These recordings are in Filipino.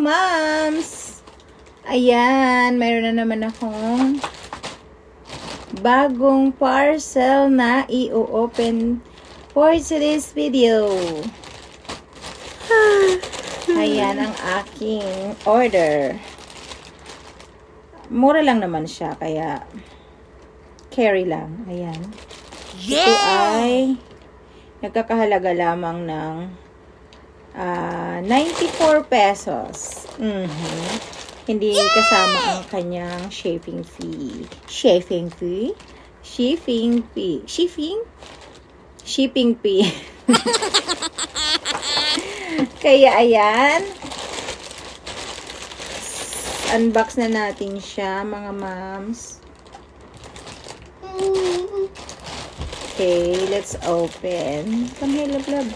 Moms! Ayan, mayroon na naman akong bagong parcel na i-open for today's video. Ayan ang aking order. Mura lang naman siya, kaya carry lang. Ayan. Ito ay nagkakahalaga lamang ng 94 pesos. Hindi kasama ang kanyang shipping fee. Shipping fee? Shipping fee. Shipping fee. Kaya ayan. Unbox na natin siya, mga moms. Okay, let's open. Come here, love.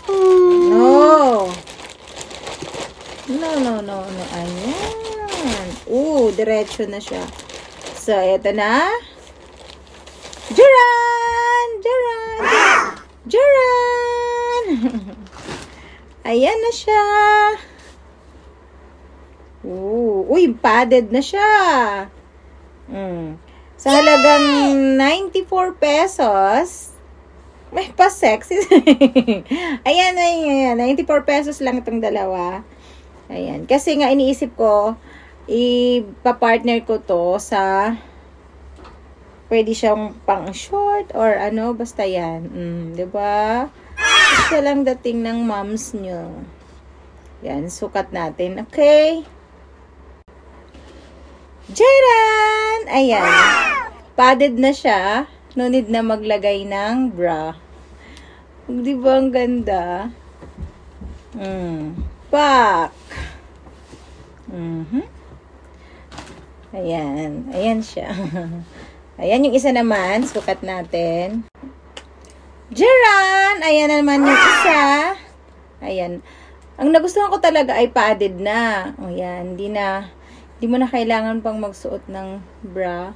No. No. Ayan. Diretso na siya. So, eto na. Jaran! Ayan na siya. Padded na siya. Sa halagang 94 pesos, may pa-sexy. Ayan, 94 pesos lang itong dalawa. Ayan. Kasi nga iniisip ko, ipa-partner ko to sa, pwede siyang pang short or ano, basta yan. Diba? Ito lang dating ng moms nyo. Yan, sukat natin. Okay? Jaran! Ayan. Padded na siya. No need na maglagay ng bra. Di ba ang ganda? Pak! Ayan. Ayan siya. Ayan yung isa naman. Sukat natin. Jaran! Ayan naman yung isa. Ayan. Ang nagustuhan ko talaga ay padded na. Ayan. Hindi mo na kailangan pang magsuot ng bra.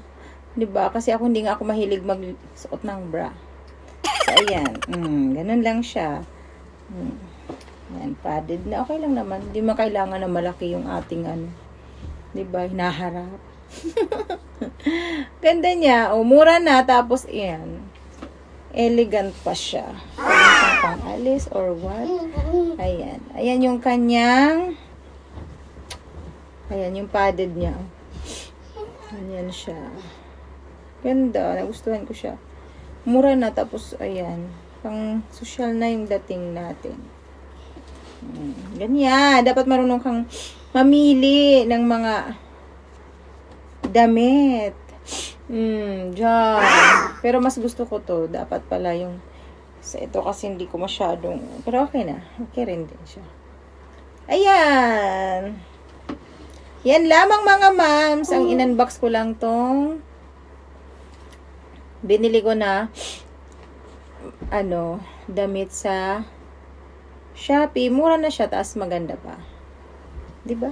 Diba? Kasi hindi nga ako mahilig magsuot ng bra. So, ayan. Ganun lang siya. Ayan, padded na. Okay lang naman. Hindi mo kailangan na malaki yung ating diba? Hinaharap. Ganda niya. Mura na. Tapos, ayan. Elegant pa siya. Pang alis or what? Ayan. Ayan yung kanyang ayan, yung padded niya. Ayan siya. Ganda. Nagustuhan ko siya. Mura na. Tapos, ayan. Pang social na yung dating natin. Ganyan. Dapat marunong kang mamili ng mga damit. Diyan. Pero mas gusto ko to. Dapat pala yung sa ito kasi hindi ko masyadong. Pero okay na. Okay rin din siya. Ayan. Yan lamang mga moms. Ang in-unbox ko lang tong binili ko na damit sa Shopee. Mura na siya, taas maganda pa. 'Di ba?